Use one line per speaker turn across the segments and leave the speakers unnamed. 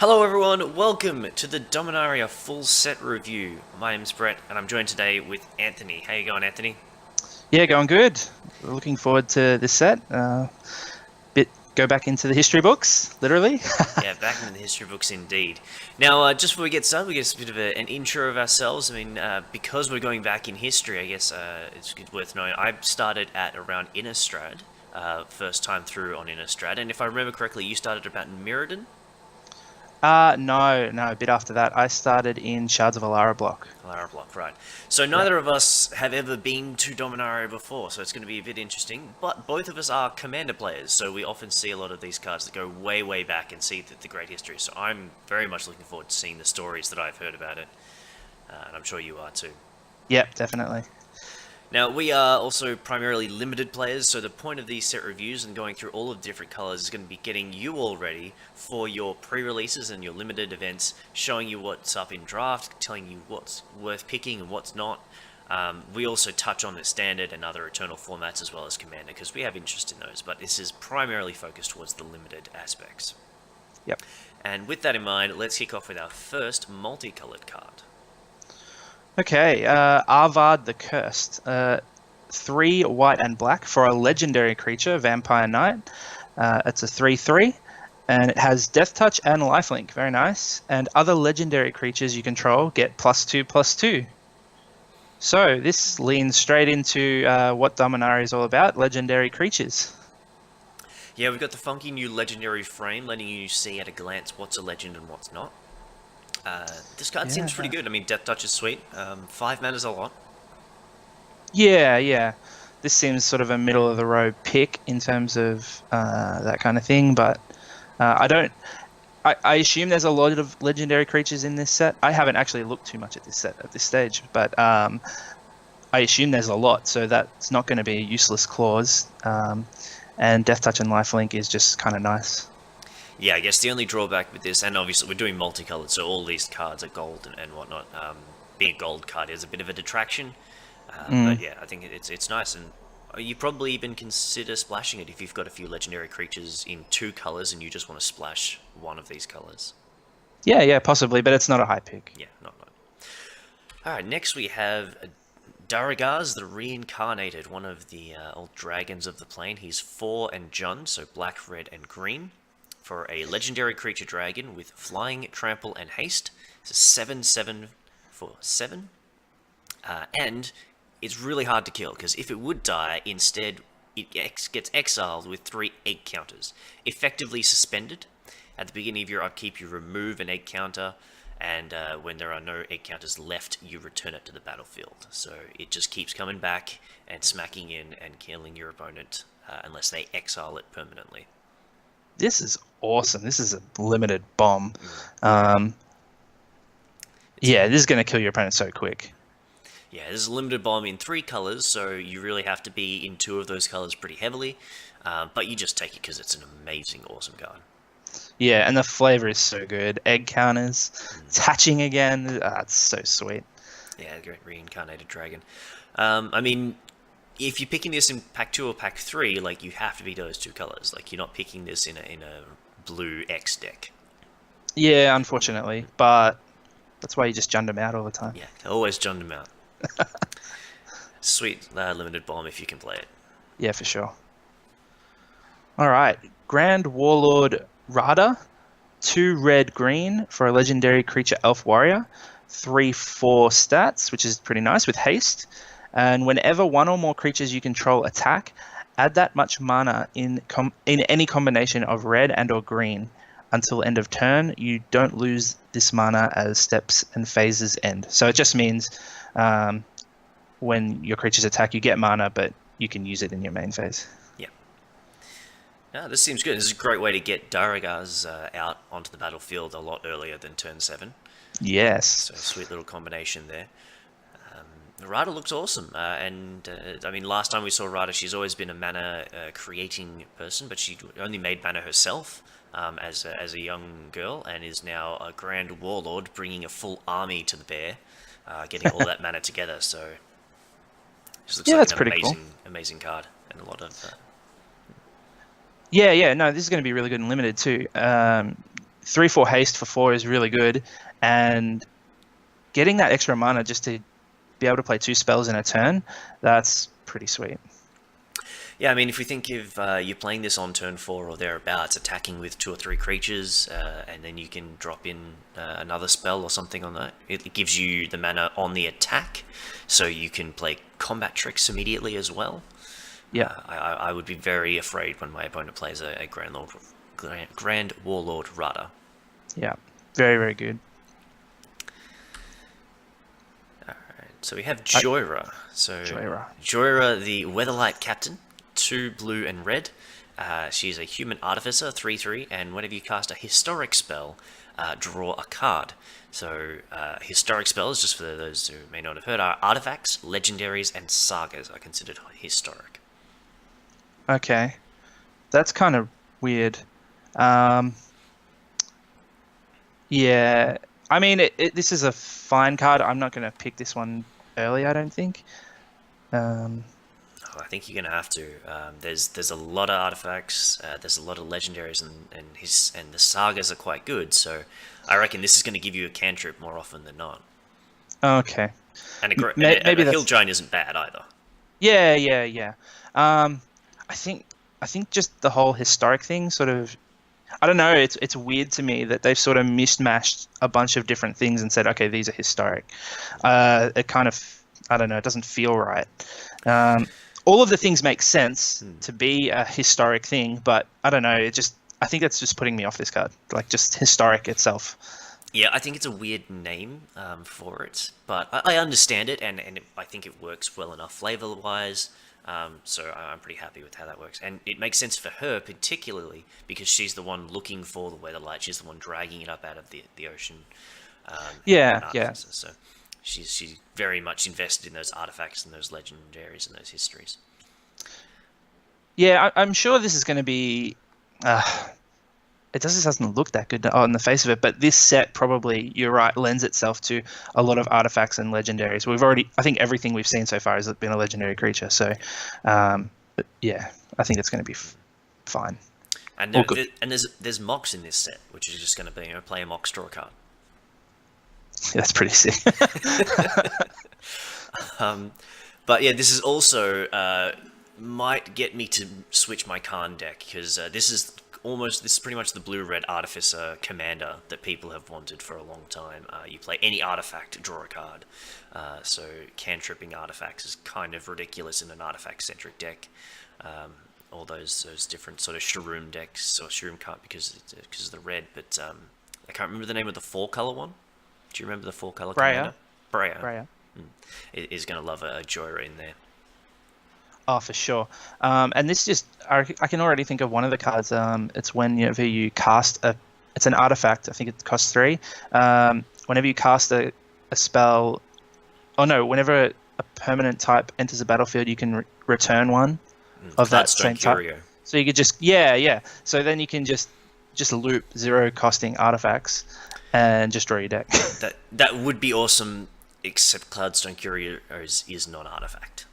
Hello everyone, welcome to the Dominaria full set review. My name's Brett and I'm joined today with Anthony. How you going, Anthony?
Yeah, going good. Looking forward to this set. Bit go back into the history books, literally.
Yeah, back into the history books indeed. Now, just before we get started, we get a bit of an intro of ourselves. Because we're going back in history, I guess it's worth knowing. I started at around Innistrad, first time through on Innistrad, and if I remember correctly, you started about Mirrodin?
No, a bit after that. I started in Shards of Alara block.
Lara block, right. So
Yeah.
neither of us have ever been to Dominaria before, so it's going to be a bit interesting. But both of us are commander players, so we often see a lot of these cards that go way, way back and see the great history. So I'm very much looking forward to seeing the stories that I've heard about it, and I'm sure you are too.
Yep, definitely.
Now, we are also primarily limited players, so the point of these set reviews and going through all of the different colours is going to be getting you all ready for your pre-releases and your limited events, showing you what's up in draft, telling you what's worth picking and what's not. We also touch on the standard and other eternal formats as well as commander, because we have interest in those, but this is primarily focused towards the limited aspects.
Yep.
And with that in mind, let's kick off with our first multicolored card.
Okay, Arvad the Cursed. 3 white and black for a legendary creature, Vampire Knight. It's a 3/3, and it has Death Touch and Lifelink. Very nice. And other legendary creatures you control get +2/+2. So this leans straight into what Dominaria is all about, legendary creatures.
Yeah, we've got the funky new legendary frame, letting you see at a glance what's a legend and what's not. This card seems pretty
Yeah.
good. I mean, Death Touch is sweet. 5 mana's a lot.
Yeah. This seems sort of a middle of the road pick in terms of that kind of thing, but I don't. I assume there's a lot of legendary creatures in this set. I haven't actually looked too much at this set at this stage, but I assume there's a lot, so that's not going to be a useless clause. And Death Touch and Lifelink is just kind of nice.
Yeah, I guess the only drawback with this, and obviously we're doing multicolored, so all these cards are gold and whatnot. Being a gold card is a bit of a detraction, but yeah, I think it's nice, and you probably even consider splashing it if you've got a few legendary creatures in 2 colors and you just want to splash one of these colors.
Yeah, possibly, but it's not a high pick.
Yeah, not. Alright, next we have Daragaz, the Reincarnated, one of the old dragons of the plane. He's 4 and Jund, so black, red, and green. For a legendary creature dragon with flying, trample, and haste. It's a 7/7 for 7. And it's really hard to kill, because if it would die, instead it gets exiled with 3 egg counters. Effectively suspended. At the beginning of your upkeep, you remove an egg counter, and when there are no egg counters left, you return it to the battlefield. So it just keeps coming back and smacking in and killing your opponent, unless they exile it permanently.
This is awesome. This is a limited bomb. Yeah, this is going to kill your opponent so quick.
Yeah, there's a limited bomb in 3 colors, so you really have to be in 2 of those colors pretty heavily, but you just take it because it's an amazing, awesome card.
Yeah, and the flavor is so good. Egg counters, it's hatching again. It's so sweet.
Yeah, great reincarnated dragon. I mean, if you're picking this in pack 2 or pack 3, like, you have to be those 2 colors. Like, you're not picking this in a blue X deck.
Yeah, unfortunately, but that's why you just jund them out all the time.
Yeah, always John them out. Sweet limited bomb if you can play it.
Yeah, for sure. All right, Grand Warlord Rada, 2 red green for a legendary creature elf warrior, 3/4 stats, which is pretty nice with haste. And whenever one or more creatures you control attack, add that much mana in any combination of red and or green. Until end of turn, you don't lose this mana as steps and phases end. So it just means when your creatures attack, you get mana, but you can use it in your main phase.
Yeah. No, this seems good. This is a great way to get Daragaz out onto the battlefield a lot earlier than turn 7.
Yes.
So sweet little combination there. Rada looks awesome, and I mean, last time we saw Rada, she's always been a mana creating person, but she only made mana herself as a young girl, and is now a Grand Warlord, bringing a full army to the bear, getting all that mana together. So this looks
Yeah,
like
that's
an
pretty cool.
amazing card, and a lot of
Yeah, no, this is going to be really good and limited too. 3/4 haste for 4 is really good, and getting that extra mana just to be able to play 2 spells in a turn, that's pretty sweet.
Yeah, I mean, if we think of you're playing this on turn 4 or thereabouts, attacking with 2 or 3 creatures, and then you can drop in another spell or something on that. It gives you the mana on the attack, so you can play combat tricks immediately as well.
Yeah.
I would be very afraid when my opponent plays a Grand Warlord Rada.
Yeah, very, very good.
So we have Joyra. Joyra, the Weatherlight Captain, 2 blue and red. She's a human artificer, 3/3, and whenever you cast a historic spell, draw a card. So historic spells, just for those who may not have heard, are artifacts, legendaries, and sagas are considered historic.
Okay, that's kind of weird. Yeah, I mean, this is a fine card. I'm not going to pick this one early, I don't think.
I think you're going to have to. There's a lot of artifacts. There's a lot of legendaries, and the sagas are quite good. So I reckon this is going to give you a cantrip more often than not.
Okay.
And a hill giant isn't bad either.
Yeah. I think just the whole historic thing sort of, I don't know, it's weird to me that they've sort of mishmashed a bunch of different things and said, okay, these are historic. It kind of, I don't know, it doesn't feel right. All of the things make sense to be a historic thing, but I don't know, I think that's just putting me off this card, like just historic itself.
Yeah, I think it's a weird name for it, but I understand it, and I think it works well enough flavor-wise. So I'm pretty happy with how that works. And it makes sense for her, particularly because she's the one looking for the Weatherlight. She's the one dragging it up out of the ocean.
Yeah.
So she's very much invested in those artifacts and those legendaries and those histories.
Yeah, I'm sure this is going to be... it just doesn't look that good on the face of it, but this set probably, you're right, lends itself to a lot of artifacts and legendaries. I think everything we've seen so far has been a legendary creature, so yeah, I think it's going to be fine.
And there's mocks in this set, which is just going to be, play a mock, draw a card.
Yeah, that's pretty sick.
But yeah, this is also might get me to switch my Khan deck, because this is pretty much the blue-red Artificer commander that people have wanted for a long time. You play any artifact, draw a card. So cantripping artifacts is kind of ridiculous in an artifact-centric deck. All those different sort of Shroom decks, or Shroom card because of the red, but I can't remember the name of the 4-color one. Do you remember the 4-color commander? Breya. Is going to love a Joyra in there.
Oh, for sure. And this I can already think of one of the cards. It's whenever you cast it's an artifact. I think it costs 3. Whenever you cast a spell, whenever a permanent type enters the battlefield, you can return one of that same type. So you could yeah. So then you can just loop 0 costing artifacts and just draw your deck.
That would be awesome, except Cloudstone Curio is non-artifact.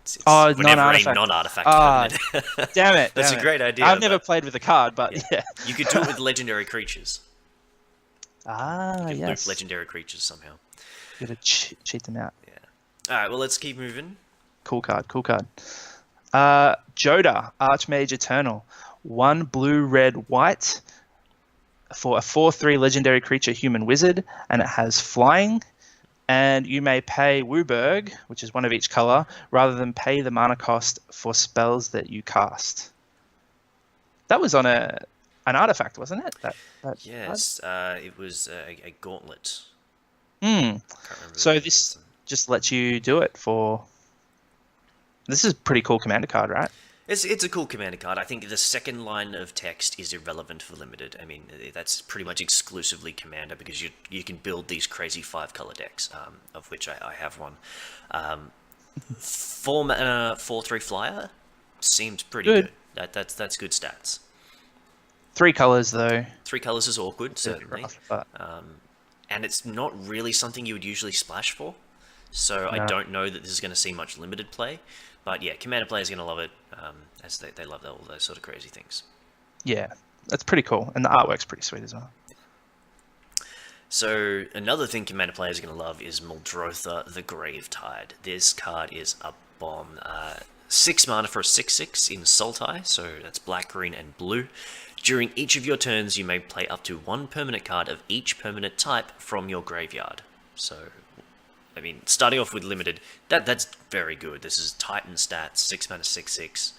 It's
non-artifact.
A non-artifact permanent.
Damn it.
That's a great idea.
I've never played with a card, but yeah.
You could do it with legendary creatures.
Yes.
Loop legendary creatures somehow.
You gotta cheat them out.
Yeah. Alright, well, let's keep moving.
Cool card. Joda, Archmage Eternal. 1 blue, red, white for a 4/3 legendary creature human wizard, and it has flying. And you may pay Wooburg, which is 1 of each color, rather than pay the mana cost for spells that you cast. That was on an artifact, wasn't it?
Yes, it was a gauntlet.
So this just lets you do it for... This is a pretty cool commander card, right?
It's a cool commander card. I think the second line of text is irrelevant for limited. I mean, that's pretty much exclusively commander, because you can build these crazy 5-color decks, of which I have one. 4 mana, 4/3 flyer seems pretty good. That's good stats.
3 colors though.
3 colors is awkward, certainly.
Rough, but...
and it's not really something you would usually splash for. So I don't know that this is going to see much limited play. But yeah, commander players are going to love it, as they love all those sort of crazy things.
Yeah, that's pretty cool. And the artwork's pretty sweet as well.
So another thing Commander players are going to love is Muldrotha the Gravetide. This card is a bomb. 6 mana for a 6/6 in Sultai, so that's black, green, and blue. During each of your turns, you may play up to 1 permanent card of each permanent type from your graveyard. So, I mean, starting off with limited, that's very good. This is Titan stats, 6 mana, 6/6,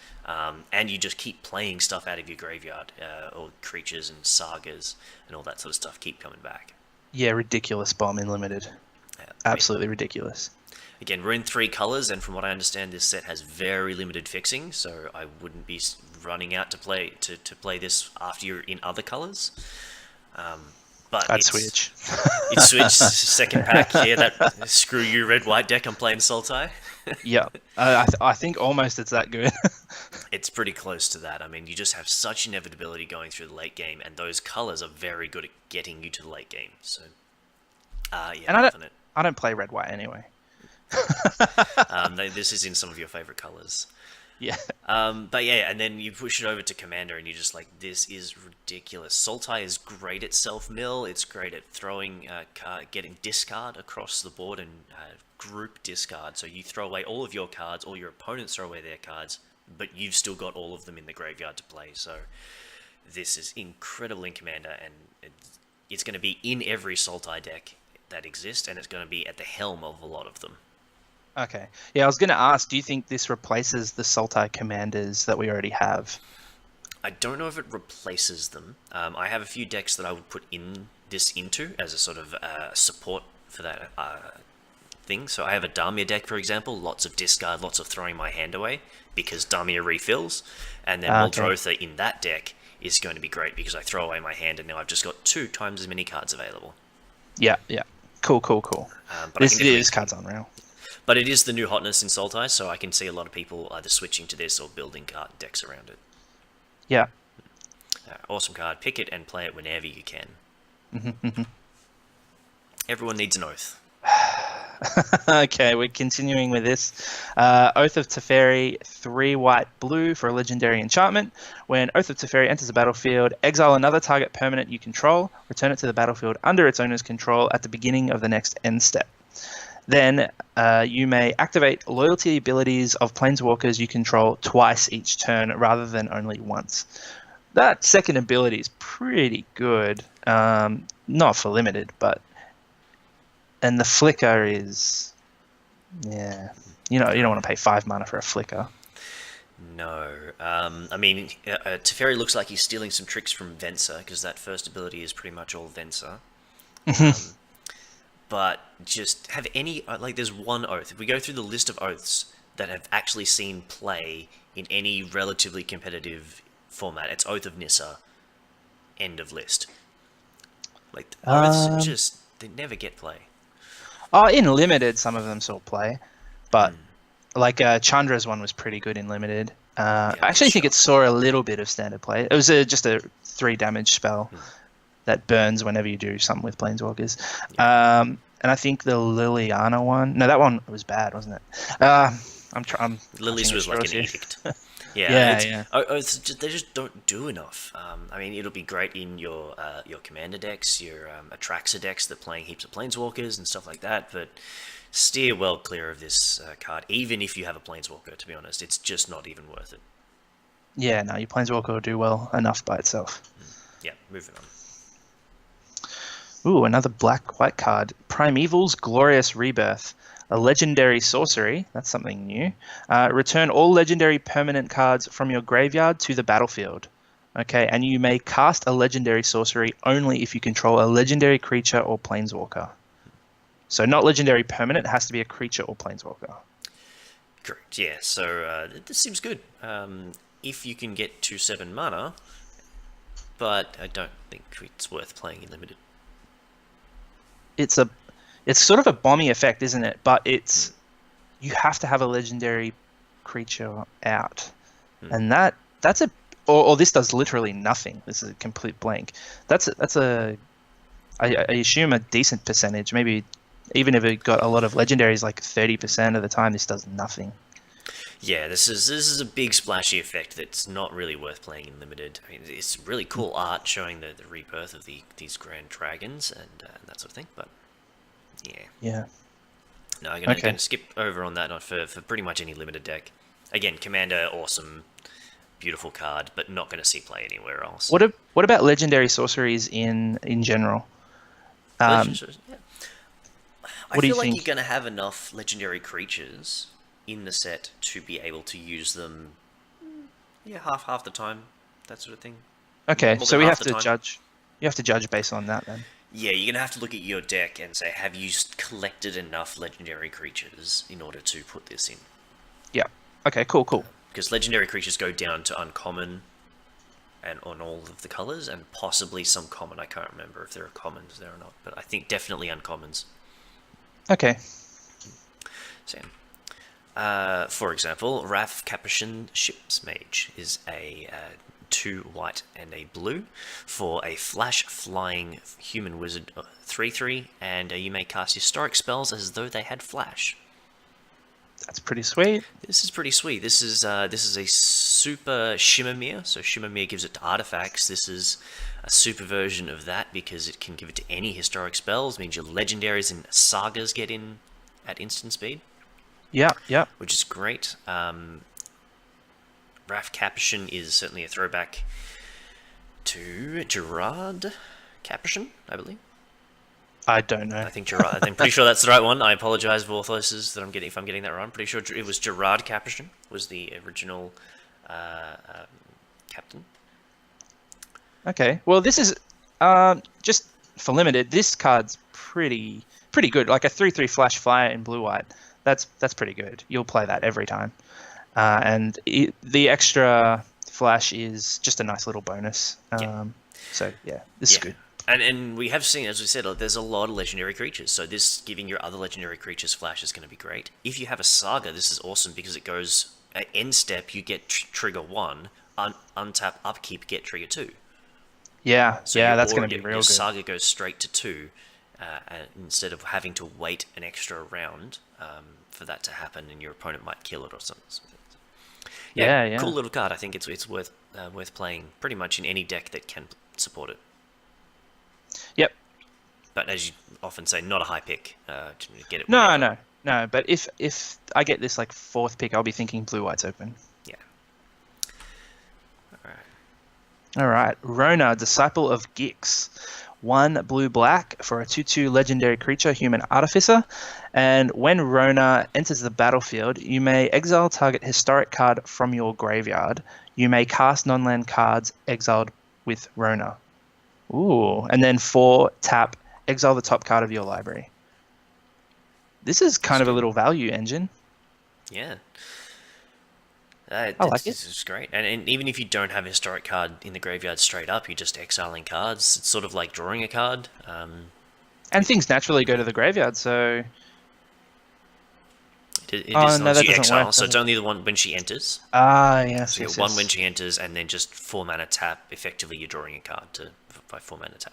and you just keep playing stuff out of your graveyard, or creatures and sagas and all that sort of stuff keep coming back.
Yeah, ridiculous bomb in limited.
Yeah,
Absolutely ridiculous.
Again, we're in 3 colors, and from what I understand, this set has very limited fixing, so I wouldn't be running out to play this after you're in other colors. But
I'd switch.
You'd switch second pack. Yeah, that screw you red white deck. I'm playing Sultai.
Yeah, I think almost it's that good.
It's pretty close to that. I mean, you just have such inevitability going through the late game, and those colors are very good at getting you to the late game. So, yeah,
And I don't play red white anyway.
This is in some of your favorite colors.
Yeah.
But yeah, and then you push it over to Commander, and you're just like, this is ridiculous. Sultai is great at self-mill. It's great at throwing, getting discard across the board and group discard. So you throw away all of your cards, all your opponents throw away their cards, but you've still got all of them in the graveyard to play. So this is incredible in Commander, and it's going to be in every Sultai deck that exists, and it's going to be at the helm of a lot of them.
Okay. Yeah, I was going to ask, do you think this replaces the Sultai commanders that we already have?
I don't know if it replaces them. I have a few decks that I would put into as a sort of support for that thing. So I have a Damia deck, for example, lots of discard, lots of throwing my hand away, because Damia refills, and then Muldrotha in that deck is going to be great because I throw away my hand, and now I've just got 2 times as many cards available.
Yeah. Cool.
But
This card's unreal.
But it is the new hotness in Sultai, so I can see a lot of people either switching to this or building card decks around it.
Yeah.
Awesome card. Pick it and play it whenever you can. Everyone needs an oath.
Okay, we're continuing with this. Oath of Teferi, 3 white blue for a legendary enchantment. When Oath of Teferi enters the battlefield, exile another target permanent you control, return it to the battlefield under its owner's control at the beginning of the next end step. Then you may activate loyalty abilities of planeswalkers you control twice each turn rather than only once. That second ability is pretty good. Not for limited, but... And the flicker is... Yeah. You don't want to pay 5 mana for a flicker.
No. I mean, Teferi looks like he's stealing some tricks from Venser, because that first ability is pretty much all Venser. But just have any... Like, there's one oath. If we go through the list of oaths that have actually seen play in any relatively competitive format, it's Oath of Nissa. End of list. Like, oaths just... They never get play.
Oh, in limited, some of them saw play. But, like, Chandra's one was pretty good in limited. I actually think it saw a little bit of standard play. It was just a 3 damage spell that burns whenever you do something with Planeswalkers. And I think the Liliana one... No, that one was bad, wasn't it?
Lily's was like an edict.
Yeah.
They just don't do enough. I mean, it'll be great in your commander decks, your Atraxa decks that playing heaps of planeswalkers and stuff like that, but steer well clear of this card, even if you have a planeswalker, to be honest. It's just not even worth it.
Yeah, no, your planeswalker will do well enough by itself.
Yeah, moving on.
Ooh, another black-white card. Primeval's Glorious Rebirth. A legendary sorcery, that's something new. Return all legendary permanent cards from your graveyard to the battlefield. Okay, and you may cast a legendary sorcery only if you control a legendary creature or planeswalker. So not legendary permanent, it has to be a creature or planeswalker.
Correct, yeah, so this seems good. If you can get to 7 mana, but I don't think it's worth playing in limited.
It's sort of a bomby effect, isn't it? But you have to have a legendary creature out, and that's a or this does literally nothing. This is a complete blank. I assume a decent percentage. Maybe even if it got a lot of legendaries, like 30% of the time, this does nothing.
Yeah, this is a big splashy effect that's not really worth playing in limited. I mean, it's really cool art showing the rebirth of these grand dragons and that sort of thing. But yeah,
Yeah.
no, I'm gonna,
Okay.
gonna skip over on that one for pretty much any limited deck. Again, Commander, awesome, beautiful card, but not gonna see play anywhere else.
What about legendary sorceries in general?
Legends,
Um,
yeah. I
what do you
feel like you're
think?
gonna have enough legendary creatures in the set to be able to use them. Yeah, half the time, that sort of thing.
Okay,
More than
so we
half
have
the
to
time.
judge. You have to judge based on that then.
Yeah, you're gonna have to look at your deck and say, have you collected enough legendary creatures in order to put this in?
Yeah. Okay. Cool. Cool.
Because legendary creatures go down to uncommon and on all of the colors, and possibly some common. I can't remember if there are commons there or not, but I think definitely uncommons.
Okay.
Sam. For example, Wrath Capuchin Ship's Mage is a 2 white and a blue for a flash flying human wizard 3/3, and you may cast historic spells as though they had flash.
That's pretty sweet.
This is pretty sweet. This is a super Shimmermere, so Shimmermere gives it to artifacts. This is a super version of that because it can give it to any historic spells. It means your legendaries and sagas get in at instant speed,
Yeah. Yeah.
which is great. Wrath Capuchin is certainly a throwback to Gerard Capuchin, I believe.
I don't know.
I think Gerard. I'm pretty sure that's the right one. I apologize for orthoses that I'm getting if I'm getting that wrong. I'm pretty sure it was Gerard Capuchin was the original captain.
Okay. Well, this is just for limited. This card's pretty good. Like a 3/3 flash flyer in blue white. That's pretty good. You'll play that every time. The extra flash is just a nice little bonus.
Yeah.
So yeah, this is good.
And we have seen, as we said, there's a lot of legendary creatures. So this giving your other legendary creatures flash is going to be great. If you have a saga, this is awesome because it goes at end step. You get trigger 1, untap upkeep, get trigger 2.
Yeah,
So
yeah, that's going to be
your
real good.
saga goes straight to 2, instead of having to wait an extra round for that to happen, and your opponent might kill it or something.
Yeah, yeah.
Cool little card. I think it's worth playing pretty much in any deck that can support it.
Yep.
But as you often say, not a high pick to get it.
No,
Whenever.
no. But if I get this like fourth pick, I'll be thinking blue white's open.
Yeah. All right.
All right, Rona, Disciple of Gix. 1 blue black for a 2/2 legendary creature, human artificer. And when Rona enters the battlefield, you may exile target historic card from your graveyard. You may cast non-land cards exiled with Rona. Ooh, and then 4 tap, exile the top card of your library. This is kind of a little value engine.
Yeah.
I like it.
It's great. And even if you don't have a historic card in the graveyard straight up, you're just exiling cards. It's sort of like drawing a card.
And things naturally go to the graveyard, so...
It
Oh,
is
no,
unless
that
you
doesn't
exile,
work,
so
does
it's
it?
only the one when she enters.
Yes,
So
yes,
you get one when
yes.
she enters, and then just 4 mana tap. Effectively, you're drawing a card by 4 mana tap,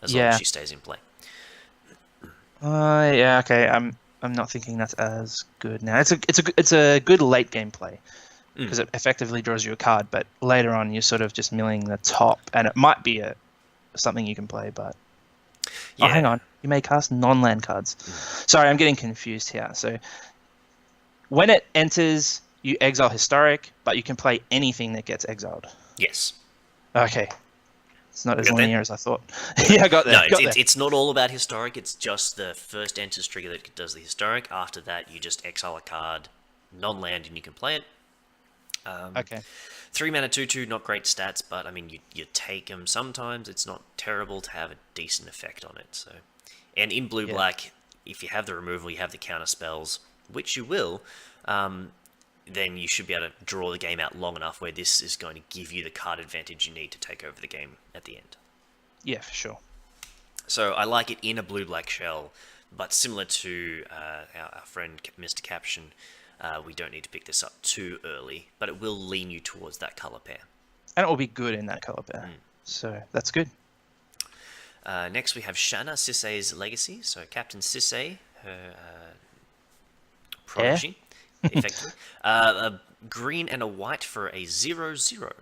as long as
Yeah.
she stays in play.
Yeah, okay. I'm not thinking that's as good now. It's a good late game play because it effectively draws you a card, but later on you're sort of just milling the top, and it might be something you can play, but
Yeah.
oh, hang on, you may cast non-land cards. Sorry, I'm getting confused here. So when it enters, you exile historic, but you can play anything that gets exiled.
Yes.
Okay, it's not as
Got that?
linear as I thought. Yeah, I got there.
No,
got there.
it's not all about historic. It's just the first enters trigger that does the historic. After that, you just exile a card, non-land, and you can play it.
Okay.
3 mana 2/2, not great stats, but I mean you take them sometimes. It's not terrible to have a decent effect on it. So, and in blue black, if you have the removal, you have the counter spells, which you will. Then you should be able to draw the game out long enough where this is going to give you the card advantage you need to take over the game at the end.
Yeah, for sure.
So I like it in a blue-black shell, but similar to our friend Mr. Caption, we don't need to pick this up too early, but it will lean you towards that color pair.
And it will be good in that color pair. So that's good.
Next we have Shanna Sisay's Legacy. So Captain Sisay, her prodigy, effectively. A green and a white for a 0/0.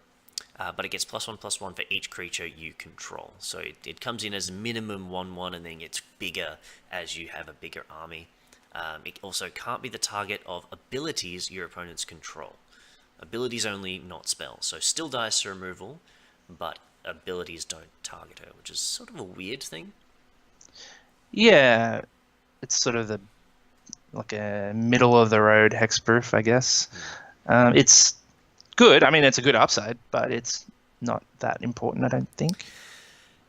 But it gets +1/+1 for each creature you control. So it comes in as minimum 1/1 and then gets bigger as you have a bigger army. It also can't be the target of abilities your opponents control. Abilities only, not spells. So still dies to removal, but abilities don't target her, which is sort of a weird thing.
Yeah, it's sort of the like a middle of the road hexproof, I guess. It's good. I mean, it's a good upside, but it's not that important, I don't think.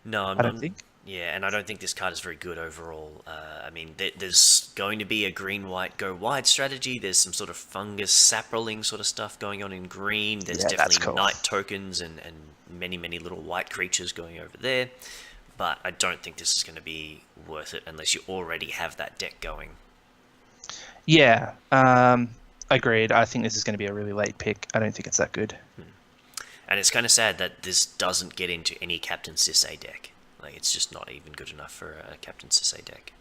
No, I'm
I
not.
don't think.
Yeah, and I don't think this card is very good overall. I mean, there's going to be a green-white go wide strategy. There's some sort of fungus saproling sort of stuff going on in green. There's
Yeah, that's
definitely
cool.
night tokens and many, many little white creatures going over there. But I don't think this is going to be worth it unless you already have that deck going.
Yeah, agreed. I think this is going to be a really late pick. I don't think it's that good.
And it's kind of sad that this doesn't get into any Captain Sisay deck. Like, it's just not even good enough for a Captain Sisay deck.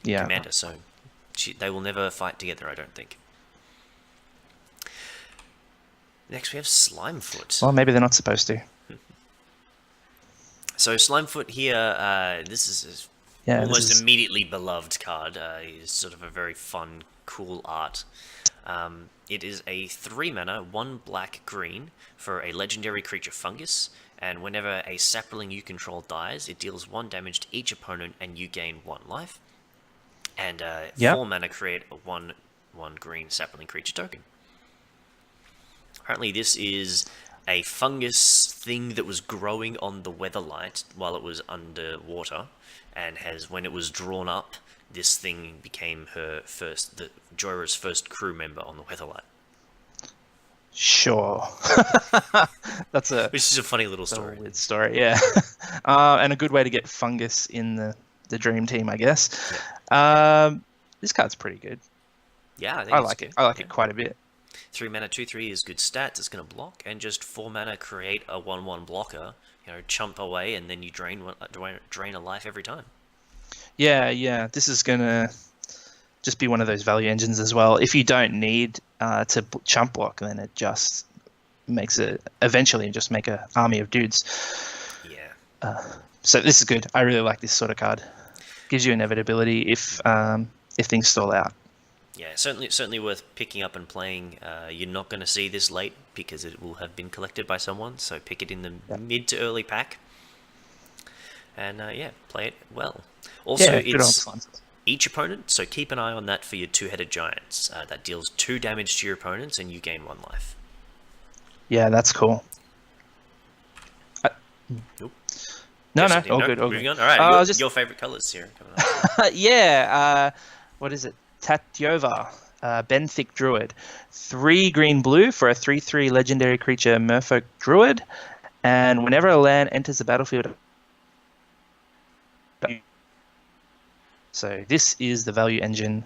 Yeah.
Commander, so they will never fight together, I don't think. Next we have Slimefoot.
Well, maybe they're not supposed to.
So Slimefoot here, this is
Yeah,
almost immediately beloved card. It's sort of a very fun, cool art. It is a 3 mana, 1 black green for a legendary creature fungus, and whenever a sapling you control dies, it deals 1 damage to each opponent and you gain 1 life. And 4 mana, create a 1/1 green sapling creature token. Apparently this is a fungus thing that was growing on the Weatherlight while it was underwater, and when it was drawn up, this thing became Jorah's first crew member on the Weatherlight.
Sure.
Which is a funny little story.
A weird story, yeah. And a good way to get fungus in the dream team, I guess.
Yeah.
This card's pretty good.
Yeah,
I like it. I like it quite a bit.
3 mana, 2/3 is good stats. It's going to block, and just 4 mana, create a 1/1 blocker. Chump away, and then you drain a life every time.
Yeah. This is gonna just be one of those value engines as well. If you don't need to chump block, then it just makes it eventually just make an army of dudes.
Yeah.
So this is good. I really like this sort of card. Gives you inevitability if things stall out.
Yeah, certainly worth picking up and playing. You're not going to see this late because it will have been collected by someone, so pick it in the mid to early pack. And play it well. Also, it's each opponent, so keep an eye on that for your 2-headed giants. That deals 2 damage to your opponents and you gain 1 life.
Yeah, that's cool.
Nope.
No, all good.
Moving on. All right, your favorite colors here.
Yeah, what is it? Tatyova, Benthic Druid. 3 green-blue for a 3/3 legendary creature Merfolk Druid. And whenever a land enters the battlefield... So this is the value engine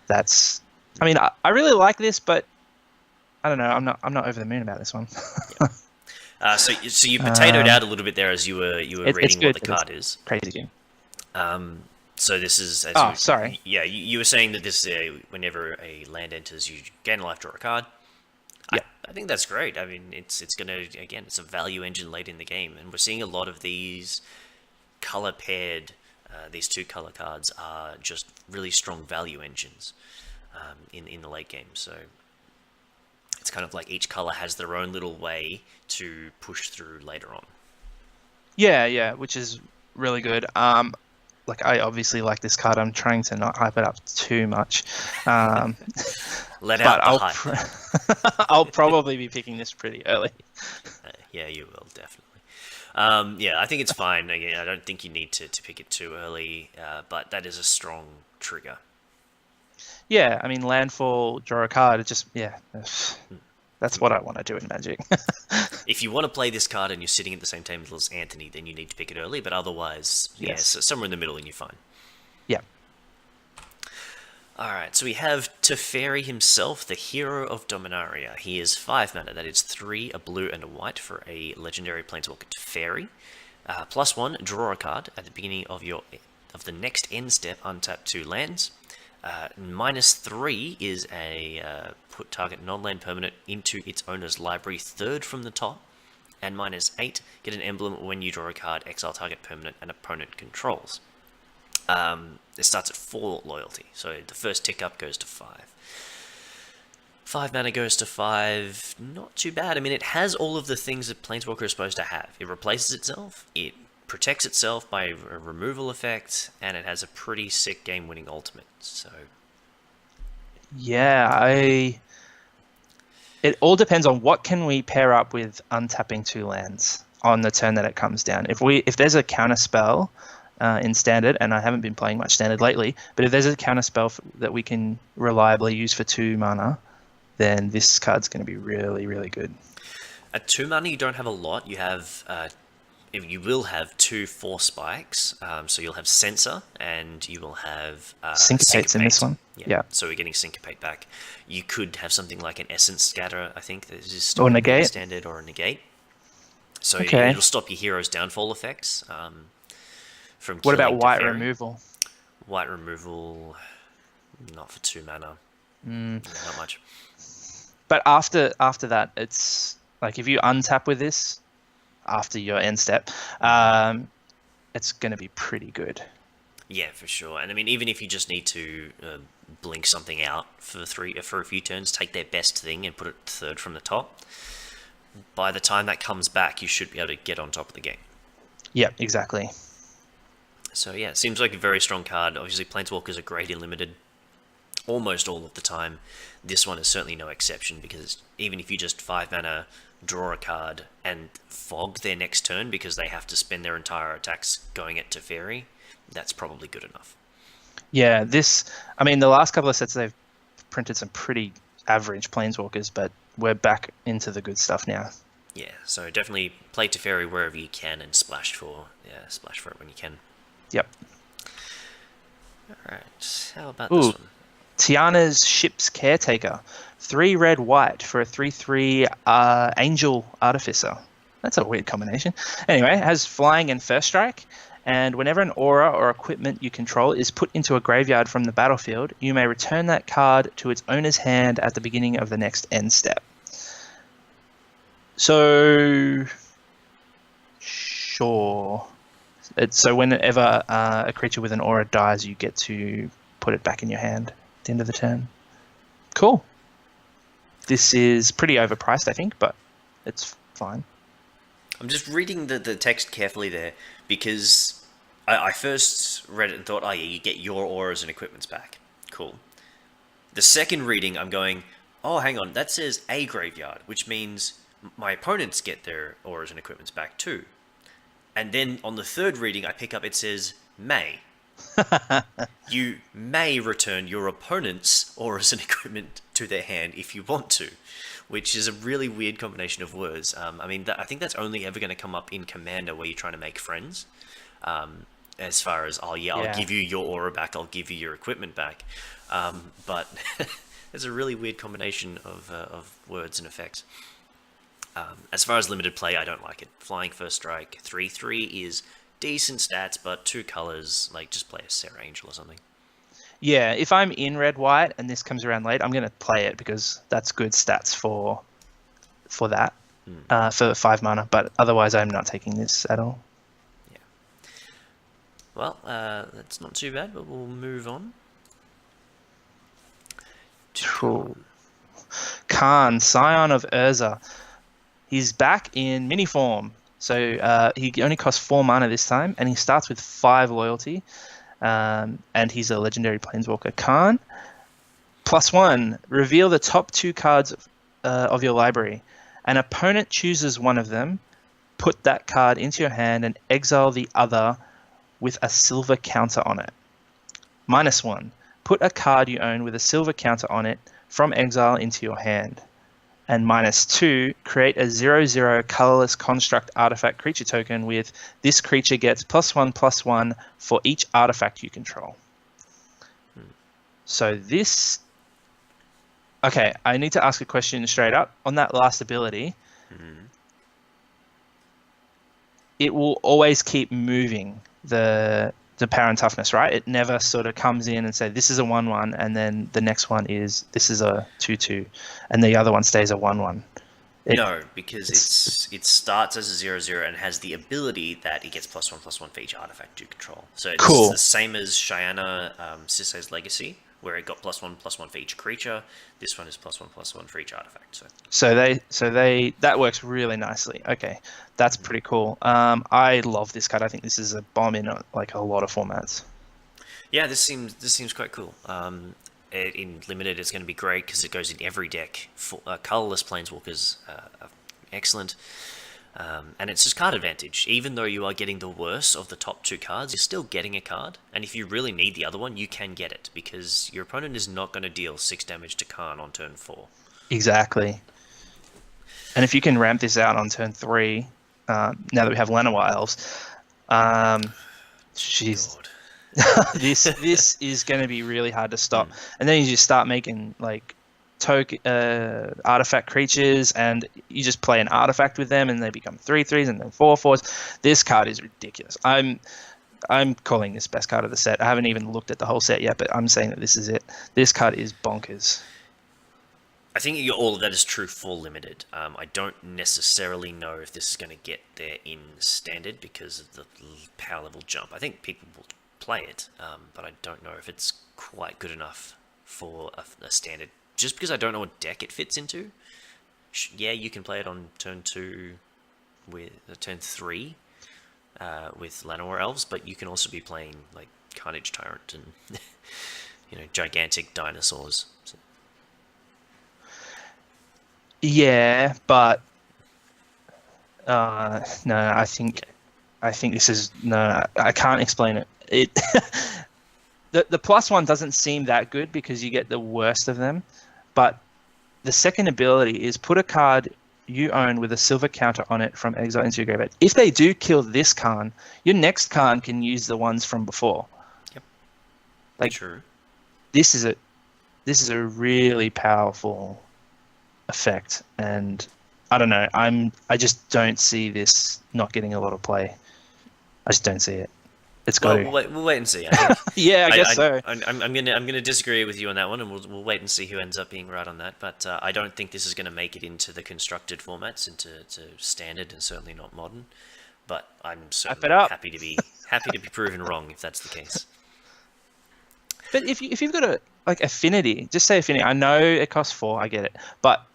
that's... I mean, I really like this, but I don't know. I'm not over the moon about this one.
Yeah. So you potatoed out a little bit there as you were reading what the card is.
Crazy game.
So this is...
sorry.
Yeah, you were saying that this whenever a land enters, you gain a life, draw a card.
Yeah.
I think that's great. I mean, it's gonna, again, it's a value engine late in the game, and we're seeing a lot of these color paired. These 2 color cards are just really strong value engines in the late game. So it's kind of like each color has their own little way to push through later on.
Yeah, which is really good. Like, I obviously like this card. I'm trying to not hype it up too much.
Let out the hype.
I'll probably be picking this pretty early.
Yeah, you will, definitely. Yeah, I think it's fine. Again, I don't think you need to pick it too early, but that is a strong trigger.
Yeah, I mean, landfall, draw a card. It just, that's what I want to do in Magic.
If you want to play this card and you're sitting at the same table as Anthony, then you need to pick it early, but otherwise, so somewhere in the middle and you're fine.
Yeah.
Alright, so we have Teferi himself, the hero of Dominaria. He is 5 mana, that is 3, a blue and a white for a legendary planeswalker Teferi. +1, draw a card at the beginning of the next end step, untap 2 lands. -3 is a put target non-land permanent into its owner's library third from the top. And -8, get an emblem when you draw a card, exile target permanent an opponent controls. It starts at 4 loyalty, so the first tick up goes to 5. 5 mana goes to 5, not too bad. I mean, it has all of the things that Planeswalker is supposed to have. It replaces itself, it protects itself by a removal effect, and it has a pretty sick game-winning ultimate. So,
Yeah, it all depends on what can we pair up with untapping 2 lands on the turn that it comes down. If there's a counter spell in Standard, and I haven't been playing much Standard lately, but if there's a counter spell that we can reliably use for 2 mana, then this card's going to be really, really good.
At 2 mana, you don't have a lot. You have, you will have 2 Force Spikes. So you'll have Censor, and you will have
Syncopate's in this one. Yeah.
So we're getting Syncopate back. You could have something like an Essence Scatter, I think, that is still
Or Negate.
Standard, or a Negate. So
Okay.
it'll stop your hero's downfall effects from.
What about
killing
white
Teferi.
removal?
White removal, not for 2 mana. Not much.
But after that, it's like if you untap with this after your end step, it's going to be pretty good.
Yeah, for sure. And I mean, even if you just need to blink something out for a few turns, take their best thing and put it third from the top. By the time that comes back, you should be able to get on top of the game.
Yeah, exactly.
So yeah, it seems like a very strong card. Obviously, Planeswalkers are great in limited almost all of the time. This one is certainly no exception, because even if you just 5 mana, draw a card, and fog their next turn because they have to spend their entire attacks going at Teferi, that's probably good enough.
Yeah, I mean, the last couple of sets they've printed some pretty average Planeswalkers, but we're back into the good stuff now.
Yeah, so definitely play Teferi wherever you can and splash for it when you can.
Yep.
Alright, how about this one?
Tiana's Ship's Caretaker. 3 red white for a 3/3 Angel Artificer. That's a weird combination. Anyway, it has flying and first strike, and whenever an aura or equipment you control is put into a graveyard from the battlefield, you may return that card to its owner's hand at the beginning of the next end step. So, sure. So whenever a creature with an aura dies, you get to put it back in your hand at the end of the turn. Cool. This is pretty overpriced, I think, but it's fine.
I'm just reading the text carefully there, because I first read it and thought, oh yeah, you get your auras and equipments back. Cool. The second reading, I'm going, oh, hang on, that says a graveyard, which means my opponents get their auras and equipments back too. And then on the third reading, I pick up, it says may. You may return your opponent's auras and equipment to their hand if you want to, which is a really weird combination of words. I mean, I think that's only ever going to come up in Commander, where you're trying to make friends. As far as, oh yeah, I'll give you your aura back, I'll give you your equipment back. But it's a really weird combination of words and effects. As far as limited play, I don't like it. Flying first strike, 3/3 is decent stats, but 2 colors, like just play a Sarah Angel or something.
Yeah, if I'm in red white and this comes around late, I'm going to play it because that's good stats for that, for 5 mana. But otherwise, I'm not taking this at all.
Yeah. Well, that's not too bad, but we'll move on.
Cool. Khan, Scion of Urza. He's back in mini form. So he only costs 4 mana this time, and he starts with 5 loyalty. And he's a legendary planeswalker. Khan, +1. Reveal the top 2 cards of your library. An opponent chooses one of them. Put that card into your hand and exile the other with a silver counter on it. -1. Put a card you own with a silver counter on it from exile into your hand. And -2, create a 0/0 colorless construct artifact creature token with this creature gets +1/+1 for each artifact you control. So this... Okay, I need to ask a question straight up. On that last ability, it will always keep moving the the power and toughness, right? It never sort of comes in and say this is a 1/1, and then the next one is this is a 2/2, and the other one stays a 1/1.
No, because
It's
it starts as a 0/0 and has the ability that it gets +1/+1 for each artifact you control. So this is
cool.
the same as Cheyenne Sisay's Legacy, where it got +1/+1 for each creature. This one is +1/+1 for each artifact. So
So that works really nicely. Okay, that's pretty cool. I love this card. I think this is a bomb in like a lot of formats.
yeah, this seems quite cool. In limited, it's going to be great because it goes in every deck. Colorless Planeswalkers are excellent. And it's just card advantage. Even though you are getting the worst of the top two cards, you're still getting a card. And if you really need the other one, you can get it because your opponent is not going to deal 6 damage to Khan on turn 4.
Exactly. And if you can ramp this out on turn 3, now that we have Llanowar Elves, jeez,
God.
this is going to be really hard to stop. And then you just start making like artifact creatures, and you just play an artifact with them, and they become 3/3s and then 4/4s. This card is ridiculous. I'm calling this best card of the set. I haven't even looked at the whole set yet, but I'm saying that this is it. This card is bonkers.
I think all of that is true for limited. I don't necessarily know if this is going to get there in standard because of the power level jump. I think people will play it, but I don't know if it's quite good enough for a standard. Just because I don't know what deck it fits into. Yeah, you can play it on turn 2 with turn 3 with Llanowar Elves, but you can also be playing like Carnage Tyrant and gigantic dinosaurs. So.
Yeah, but no, I think this is no. I can't explain it. The +1 doesn't seem that good because you get the worst of them, but the second ability is put a card you own with a silver counter on it from exile into your graveyard. If they do kill this Khan, your next Khan can use the ones from before.
Yep.
Like
True.
This is a really powerful effect, and I don't know. I just don't see this not getting a lot of play. I just don't see it. It's got to.
We'll wait and see. I think,
yeah, I guess so.
I'm gonna disagree with you on that one, and we'll wait and see who ends up being right on that. But I don't think this is going to make it into the constructed formats, into standard, and certainly not modern. But I'm certainly happy to be proven wrong if that's the case.
But if you've got a affinity, just say affinity. I know it costs 4. I get it, but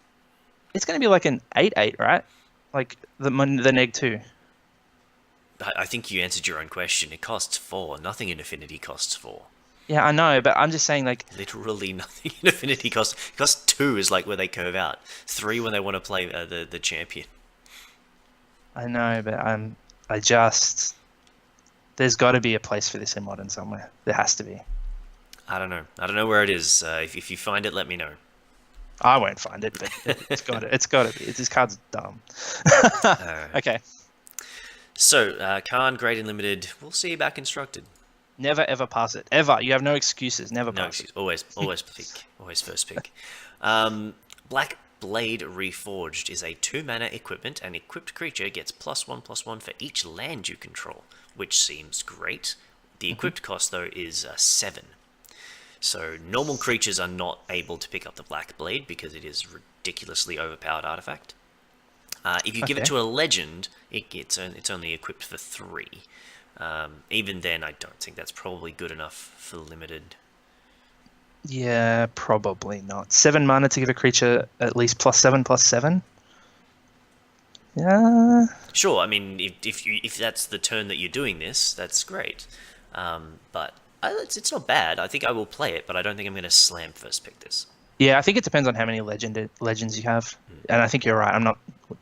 it's going to be like an 8/8, right? Like the neg 2.
I think you answered your own question. It costs 4. Nothing in Affinity costs 4.
Yeah, I know, but I'm just saying, like,
literally nothing in Affinity costs 2 is like where they curve out. 3 when they want to play the champion.
I know, but there's got to be a place for this in Modern somewhere. There has to be.
I don't know where it is. If you find it, let me know.
I won't find it, but it's got it. It's got to be. This card's dumb. Okay.
So, Khan, Great and Limited, we'll see you back constructed.
Never ever pass it. Ever. You have no excuses. Never pass it.
Always pick. Always first pick. Black Blade Reforged is a 2-mana equipment. An equipped creature gets +1/+1 for each land you control, which seems great. The equipped cost, though, is 7. So normal creatures are not able to pick up the Black Blade because it is a ridiculously overpowered artifact. If you give it to a legend, it's only equipped for 3. Even then, I don't think that's probably good enough for limited.
Yeah, probably not. 7 mana to give a creature at least +7/+7. Yeah.
Sure. I mean, if that's the turn that you're doing this, that's great. But it's not bad. I think I will play it, but I don't think I'm going to slam first pick this.
Yeah, I think it depends on how many legends you have, and I think you're right. I'm not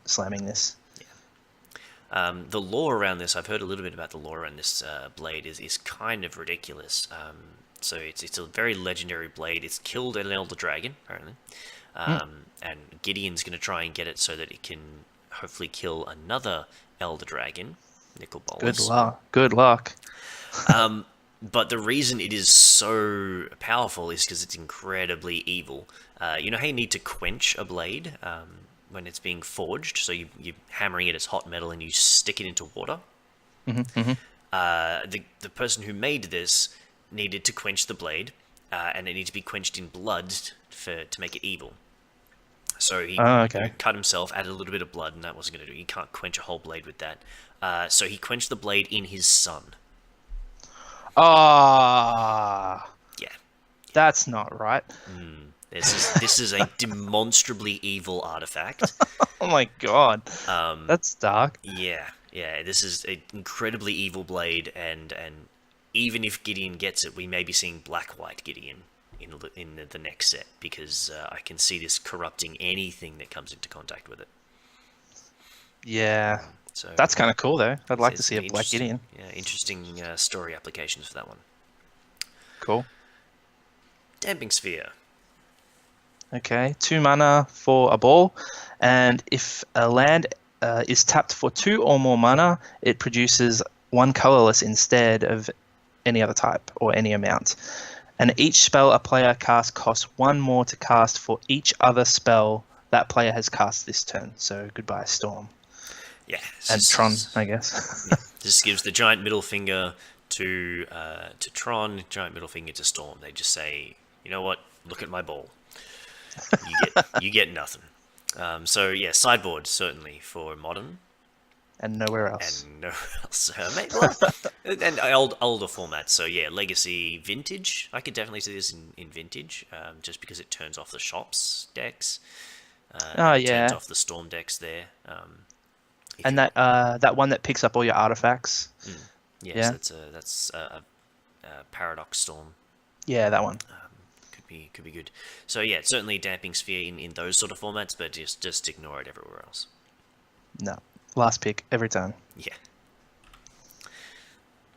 slamming this.
Yeah. The lore around this, I've heard a little bit about the lore around this blade is kind of ridiculous. So it's a very legendary blade. It's killed an Elder Dragon apparently, and Gideon's going to try and get it so that it can hopefully kill another Elder Dragon, Nicol Bolas.
Good luck.
But the reason it is so powerful is because it's incredibly evil. You know how you need to quench a blade when it's being forged? So you're hammering it as hot metal and you stick it into water? the person who made this needed to quench the blade, and it needed to be quenched in blood to make it evil. So he
Oh, okay.
cut himself, added a little bit of blood, and that wasn't going to do. You can't quench a whole blade with that. So he quenched the blade in his son.
Ah,
Yeah.
that's not right.
This is a demonstrably evil artifact.
Oh my god, that's dark.
Yeah. This is an incredibly evil blade, and even if Gideon gets it, we may be seeing black-white Gideon in the next set, because I can see this corrupting anything that comes into contact with it.
Yeah,
So
that's kind of cool though. I'd like to
it's
see a Black Gideon.
Yeah, interesting story applications for that one.
Cool.
Damping Sphere.
Okay, 2 mana for a ball, and if a land is tapped for 2 or more mana, it produces 1 colorless instead of any other type or any amount. And each spell a player casts costs 1 more to cast for each other spell that player has cast this turn. So goodbye Storm.
Yeah.
And Tron, I guess.
This gives the giant middle finger to Tron, giant middle finger to Storm. They just say, you know what? Look at my ball. You get nothing. So yeah, sideboard certainly for Modern.
And nowhere else.
And no else. And older formats. So yeah, Legacy, Vintage. I could definitely see this in Vintage, just because it turns off the shops decks. It turns off the Storm decks there.
And that one that picks up all your artifacts.
Yes, that's a Paradox Storm.
Yeah, that one.
Could be good. So yeah, certainly Damping Sphere in those sort of formats, but just ignore it everywhere else.
No. Last pick every time.
Yeah.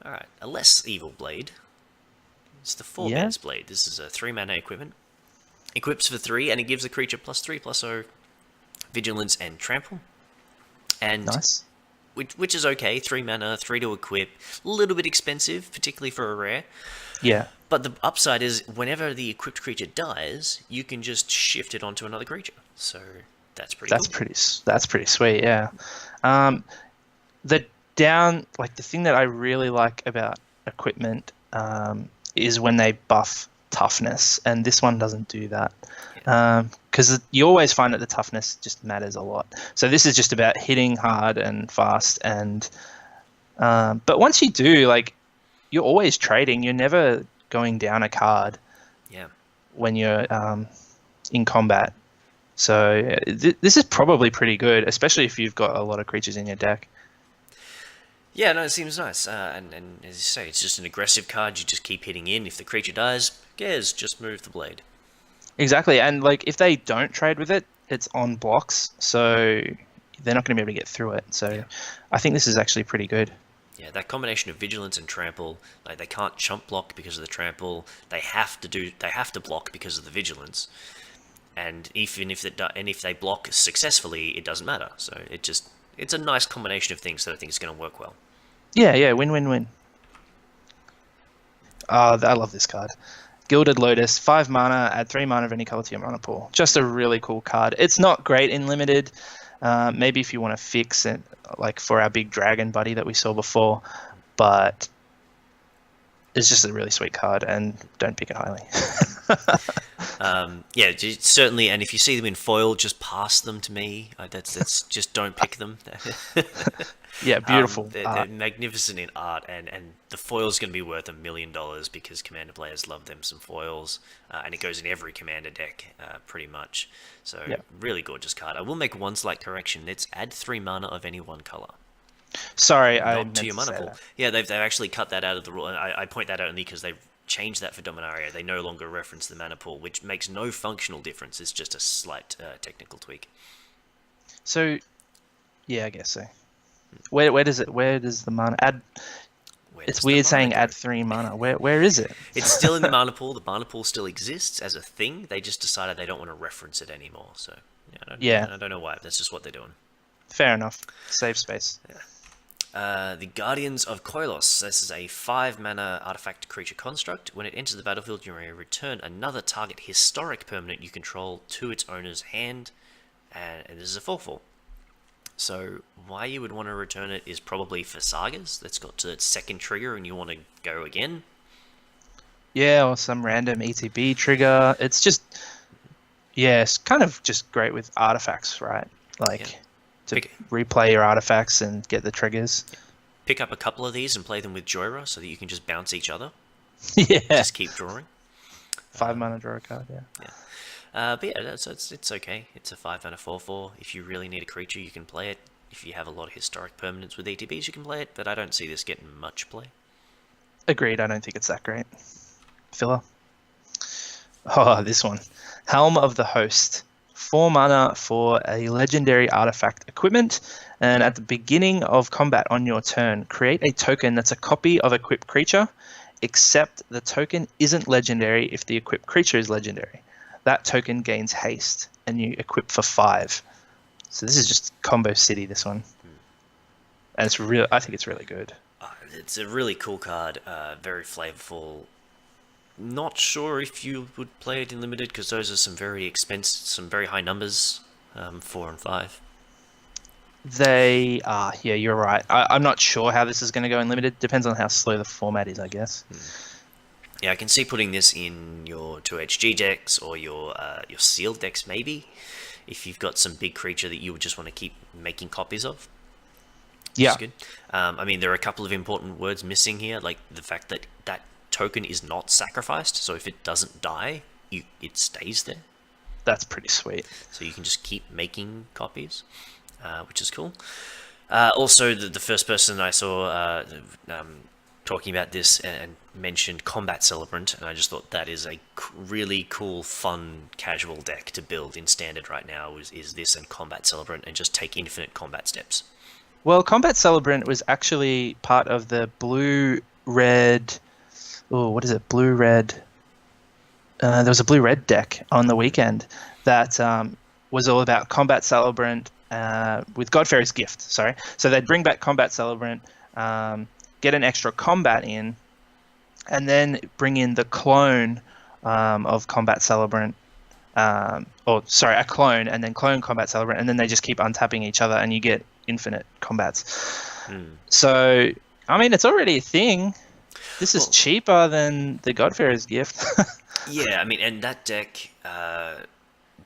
Alright, a less evil blade. It's the Forebear's Blade. This is a 3 mana equipment. Equips for 3, and it gives the creature +3/+0 Vigilance and Trample. And
Nice.
which is okay, 3 mana, 3 to equip. A little bit expensive, particularly for a rare.
Yeah.
But the upside is, whenever the equipped creature dies, you can just shift it onto another creature. So that's pretty cool.
That's pretty sweet, yeah. The thing that I really like about equipment is when they buff toughness, and this one doesn't do that. Because you always find that the toughness just matters a lot. So this is just about hitting hard and fast, and but once you do, like, you're always trading. You're never going down a card.
Yeah.
When you're in combat. So this is probably pretty good, especially if you've got a lot of creatures in your deck.
Yeah, no, it seems nice. And as you say, it's just an aggressive card. You just keep hitting in. If the creature dies, who cares? Just move the blade.
Exactly, and like if they don't trade with it, it's on blocks, so they're not going to be able to get through it. So yeah. I think this is actually pretty good.
Yeah, that combination of Vigilance and Trample, like they can't chump block because of the Trample. They have to block because of the Vigilance. And if they block successfully, it doesn't matter. So it's a nice combination of things that I think is going to work well.
Yeah, win-win-win. I love this card. Gilded Lotus, 5 mana, add 3 mana of any color to your mana pool. Just a really cool card. It's not great in limited. Maybe if you want to fix it, like for our big dragon buddy that we saw before, but it's just a really sweet card, and don't pick it highly.
Yeah, certainly. And if you see them in foil, just pass them to me. That's just don't pick them.
Yeah, beautiful.
They're magnificent in art, and the foil's going to be worth $1 million because Commander players love them some foils, and it goes in every Commander deck, pretty much. So really gorgeous card. I will make one slight correction. It's add 3 mana of any one color.
Sorry, I
Not
meant
to your
to
mana
say
pool.
that.
Yeah, they've actually cut that out of the rule. I point that out only because they've changed that for Dominaria. They no longer reference the mana pool, which makes no functional difference. It's just a slight technical tweak.
So, yeah, I guess so. Where does the mana add? It's weird saying add 3 mana. Where is it?
It's still in the mana pool. The mana pool still exists as a thing. They just decided they don't want to reference it anymore. So I don't know why. That's just what they're doing.
Fair enough. Save space.
The Guardians of Koilos. This is a 5 mana artifact creature construct. When it enters the battlefield, you may return another target historic permanent you control to its owner's hand, and this is a 4/4. So why you would want to return it is probably for Sagas. That's got to its second trigger and you want to go again.
Yeah, or some random ETB trigger. It's just, yeah, it's kind of just great with artifacts, right?
Yeah.
Like to
Pick,
replay your artifacts and get the triggers.
pick up a couple of these and play them with Joyra so that you can just bounce each other.
Yeah.
Just keep drawing.
5 mana draw a card, yeah.
But yeah, so it's okay. It's a 5 mana 4/4. If you really need a creature, you can play it. If you have a lot of historic permanents with ETBs, you can play it. But I don't see this getting much play.
Agreed, I don't think it's that great. Filler. Oh, this one. Helm of the Host. 4 mana for a legendary artifact equipment, and at the beginning of combat on your turn, create a token that's a copy of equipped creature, except the token isn't legendary if the equipped creature is legendary. That token gains haste, and you equip for 5. So this is just combo city, this one. And it's real. I think it's really good.
It's a really cool card. Very flavorful. Not sure if you would play it in limited because those are some very expensive, some very high numbers. 4 and 5.
They are, yeah, you're right. I'm not sure how this is going to go in limited. Depends on how slow the format is, I guess.
Yeah, I can see putting this in your 2HG decks or your sealed decks maybe, if you've got some big creature that you would just want to keep making copies of.
Yeah.
Good. I mean, there are a couple of important words missing here, like the fact that that token is not sacrificed, so if it doesn't die, it stays there.
That's pretty sweet.
So you can just keep making copies, which is cool. Also, the first person I saw talking about this and mentioned Combat Celebrant, and I just thought that is a really cool, fun, casual deck to build in Standard right now, is this and Combat Celebrant, and just take infinite combat steps.
Well, Combat Celebrant was actually part of the blue-red... Oh, what is it? Blue-red... there was a blue-red deck on the weekend that was all about Combat Celebrant with Godfairy's Gift, sorry. So they'd bring back Combat Celebrant, get an extra combat in, and then bring in the clone of Combat Celebrant, a clone, and then clone Combat Celebrant, and then they just keep untapping each other, and you get infinite combats. So, I mean, it's already a thing. This is cheaper than the Godfairy's Gift.
Yeah, I mean, and that deck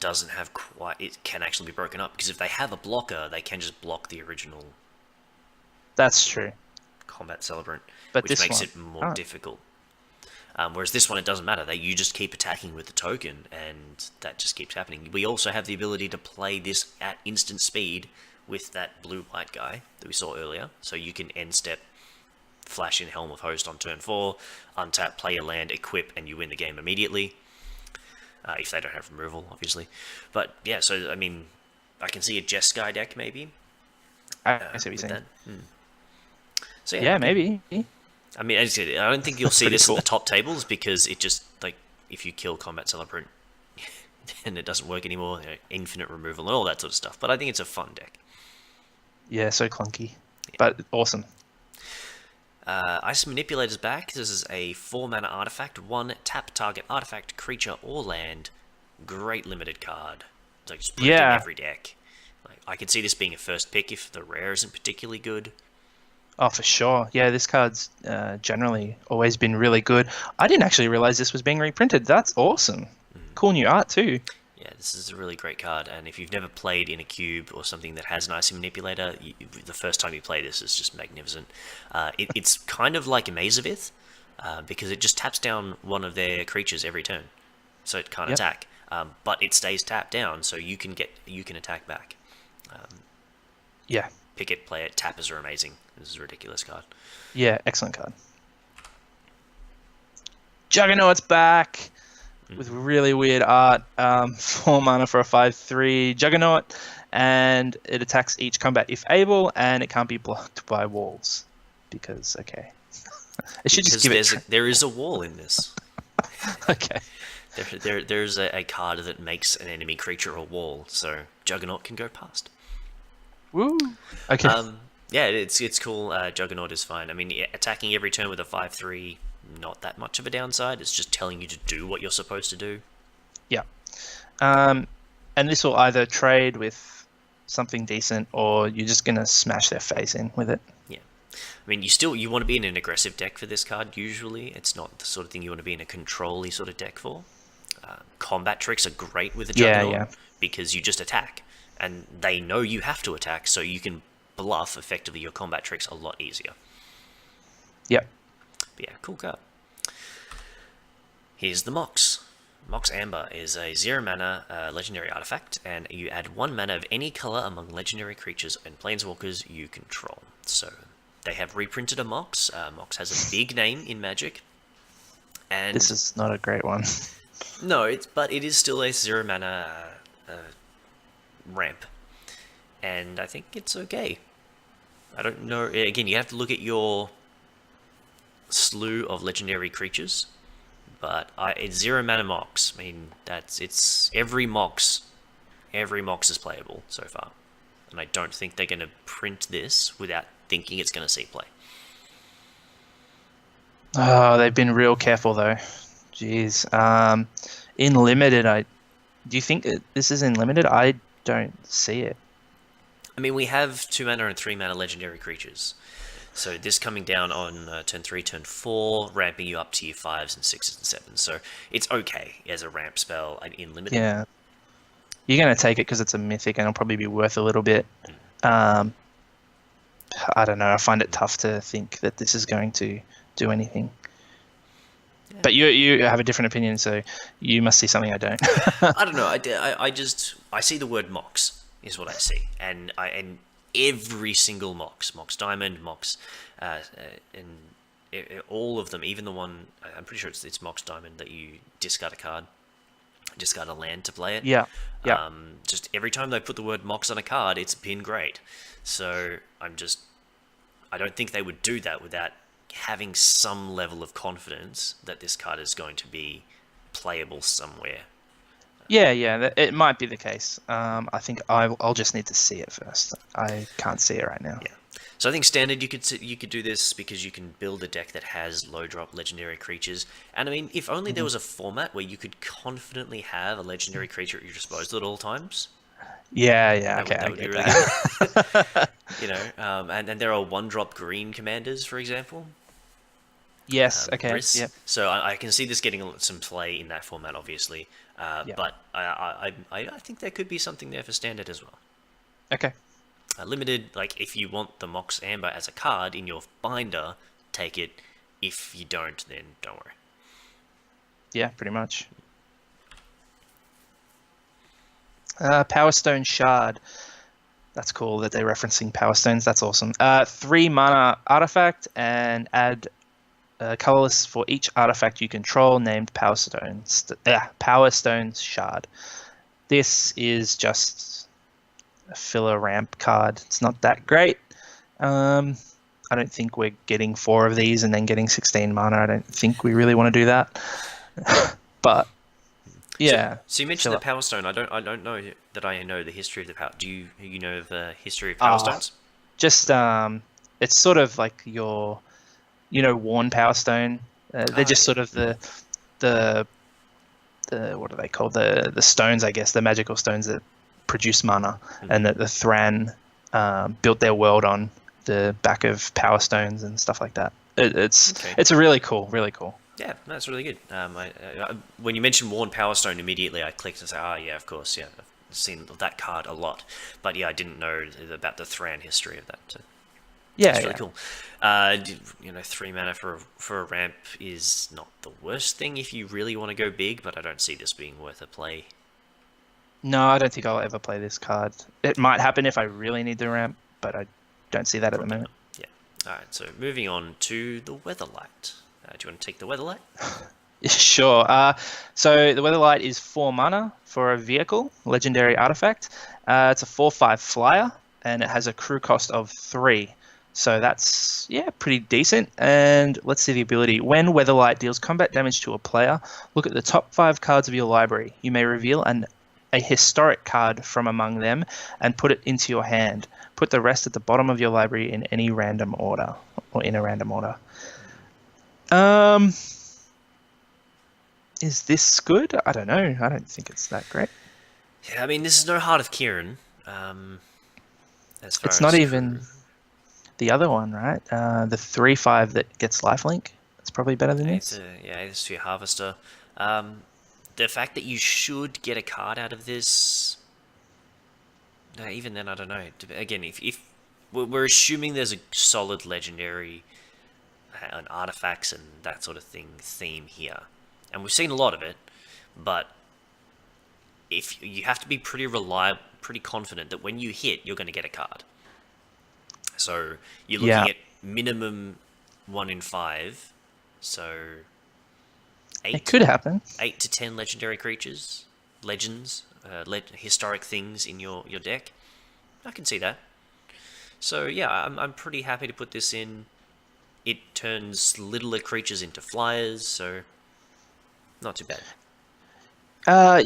doesn't have quite... It can actually be broken up, because if they have a blocker, they can just block the original...
That's true.
Combat Celebrant,
but
which makes it more difficult. Whereas this one, it doesn't matter. You just keep attacking with the token, and that just keeps happening. We also have the ability to play this at instant speed with that blue-white guy that we saw earlier. So you can end step, flash in Helm of Host on turn 4, untap, play your land, equip, and you win the game immediately. If they don't have removal, obviously. But yeah, so I mean, I can see a Jeskai deck maybe.
I see what you're saying.
So
yeah, maybe.
I mean, as I said, I don't think you'll see this
cool.
in the top tables because it just, like, if you kill Combat Celebrant, then it doesn't work anymore, infinite removal and all that sort of stuff. But I think it's a fun deck.
Yeah, so clunky, but awesome.
Ice Manipulator's back. This is a 4-mana artifact. 1 tap target artifact, creature, or land. Great limited card. It's like just put it in every deck. Like, I could see this being a first pick if the rare isn't particularly good.
Oh, for sure. Yeah, this card's generally always been really good. I didn't actually realize this was being reprinted. That's awesome. Cool new art too.
Yeah, this is a really great card, and if you've never played in a cube or something that has an Icy Manipulator, the first time you play this is just magnificent. It's kind of like Amazivith, because it just taps down one of their creatures every turn, so it can't attack. But it stays tapped down, so you can attack back.
Yeah.
Pick it, play it. Tappers are amazing. This is a ridiculous card.
Yeah, excellent card. Juggernaut's back with really weird art. 4 mana for a 5/3 Juggernaut, and it attacks each combat if able, and it can't be blocked by walls. Because, okay. It should just give
there is a wall in this.
Okay.
There's a card that makes an enemy creature a wall, so Juggernaut can go past.
Woo! Okay.
Yeah, it's cool. Juggernaut is fine. I mean, attacking every turn with a 5/3, not that much of a downside. It's just telling you to do what you're supposed to do.
Yeah. And this will either trade with something decent, or you're just gonna smash their face in with it.
Yeah. I mean, you want to be in an aggressive deck for this card. Usually, it's not the sort of thing you want to be in a control-y sort of deck for. Combat tricks are great with a
Yeah,
Juggernaut
yeah,
because you just attack, and they know you have to attack, so you can bluff effectively your combat tricks a lot easier.
yep.
But yeah, cool card. Here's the Mox. Mox Amber is a 0 mana legendary artifact, and you add 1 mana of any color among legendary creatures and planeswalkers you control. So they have reprinted a Mox. Mox has a big name in Magic, and
This is not a great one.
no, but it is still a 0 mana ramp, and I think it's okay. I don't know. Again, you have to look at your slew of legendary creatures. But it's 0 mana Mox. I mean, it's every Mox is playable so far, and I don't think they're going to print this without thinking it's going to see play.
Oh, they've been real careful though. Jeez. In limited, do you think this is in limited? I don't see it.
I mean, we have 2 mana and 3 mana legendary creatures. So this coming down on turn 3, turn 4, ramping you up to your 5s and 6s and 7s. So it's okay as a ramp spell in limited.
Yeah. You're going to take it because it's a mythic and it'll probably be worth a little bit. I don't know. I find it tough to think that this is going to do anything. Yeah. But you have a different opinion, so you must see something I don't.
I don't know. I see the word Mox is what I see, and every single Mox Diamond, Mox, and all of them, even the one, I'm pretty sure it's Mox Diamond that you discard a card, discard a land to play it.
Yeah.
Just every time they put the word Mox on a card, it's been great. So I don't think they would do that without having some level of confidence that this card is going to be playable somewhere.
Yeah, it might be the case. I think I'll just need to see it first. I can't see it right now.
Yeah. So I think standard you could do this because you can build a deck that has low drop legendary creatures. And I mean, if only there was a format where you could confidently have a legendary creature at your disposal at all times.
Yeah. Okay,
that would be really good. You know, and there are 1-drop green commanders, for example.
Yes. Okay.
Briss.
Yep.
So I can see this getting some play in that format, obviously. But I think there could be something there for standard as well.
Okay.
Limited, like if you want the Mox Amber as a card in your binder, take it. If you don't, then don't worry.
Yeah, pretty much. Power Stone Shard. That's cool that they're referencing Power Stones. That's awesome. 3 mana artifact, and add colorless for each artifact you control named Power Stones. Power Stones Shard. This is just a filler ramp card. It's not that great. I don't think we're getting 4 of these and then getting 16 mana. I don't think we really want to do that. But yeah.
So you mentioned the Power Stone. I don't know that I know the history of the Power. Do you know the history of Power Stones?
Just it's sort of like your, worn Power Stone. They're just sort of the what are they called? The stones, I guess, the magical stones that produce mana, and that the Thran built their world on the back of Power Stones and stuff like that. It's a really cool.
Yeah, that's really good. When you mentioned Worn Power Stone, immediately I clicked and said, yeah, of course, yeah. I've seen that card a lot. But yeah, I didn't know about the Thran history of that. So
yeah,
it's really cool. 3 mana for a ramp is not the worst thing if you really want to go big, but I don't see this being worth a play.
No, I don't think I'll ever play this card. It might happen if I really need the ramp, but I don't see that at the moment.
Yeah. Alright, so moving on to the Weatherlight. Do you want to take the Weatherlight?
Sure. So the Weatherlight is 4 mana for a vehicle, legendary artifact. It's a 4/5 flyer, and it has a crew cost of 3. So that's, pretty decent. And let's see the ability. When Weatherlight deals combat damage to a player, look at the top 5 cards of your library. You may reveal a historic card from among them and put it into your hand. Put the rest at the bottom of your library in any random order, or in a random order. Is this good? I don't know. I don't think it's that great.
Yeah, I mean, this is no Heart of Kieran. as far
It's not
as crew.
even the other one, right? The 3/5 that gets lifelink. It's probably better than this.
Yeah, this for your harvester. Um, the fact that you should get a card out of this, no, even then, I don't know. Again, if we're assuming there's a solid legendary and artifacts and that sort of theme here, and we've seen a lot of it, but if you have to be pretty reliable, pretty confident that when you hit, you're going to get a card. So you're
Yeah,
looking at minimum 1 in 5. So
it
eight
could happen.
8 to 10 legendary creatures, legends, historic things in your deck. I can see that. So yeah, I'm pretty happy to put this in. It turns littler creatures into flyers, so not too bad.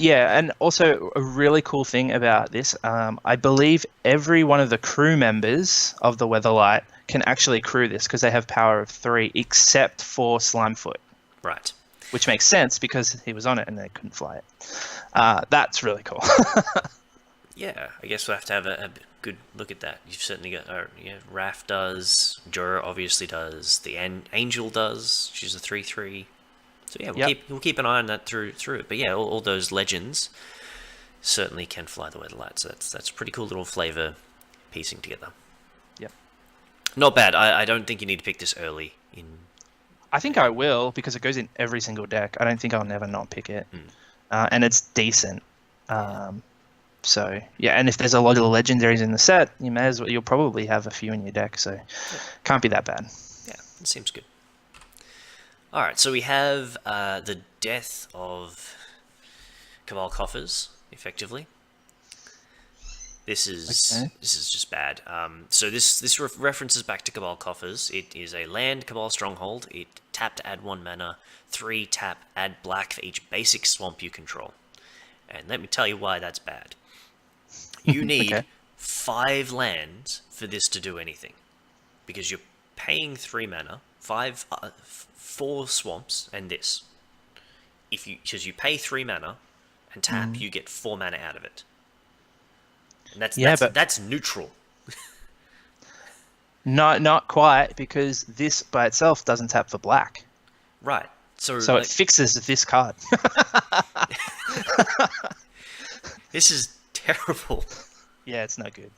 Yeah, and also a really cool thing about this, I believe every one of the crew members of the Weatherlight can actually crew this because they have power of 3, except for Slimefoot,
Right.
which makes sense because he was on it and they couldn't fly it. That's really cool.
Yeah, I guess we'll have to have a good look at that. You've certainly got, yeah, Raph does, Jorah obviously does, the Angel does. She's a 3/3. So yeah,
Yep.
we'll keep an eye on that through it. But yeah, all those legends certainly can fly the Weatherlight. So that's a pretty cool little flavor piecing together.
Yep.
Not bad. I don't think you need to pick this early in.
I think I will because it goes in every single deck. I don't think I'll never not pick it, and it's decent. So yeah, and if there's a lot of legendaries in the set, you may as well. You'll probably have a few in your deck, so can't be that bad.
Yeah, it seems good. All right, so we have the death of Cabal Coffers, effectively. This is
Okay.
this is just bad. So this references back to Cabal Coffers. It is a land Cabal stronghold. It tap to add 1 mana, 3 tap, add black for each basic swamp you control. And let me tell you why that's bad. You need
Okay.
5 lands for this to do anything, because you're paying 3 mana, 4 swamps, and this. Because you pay 3 mana and tap, you get 4 mana out of it. And
Yeah, but
that's neutral.
not quite because this by itself doesn't tap for black,
Right. So,
so it
like,
fixes this card.
this is terrible.
Yeah, it's no good.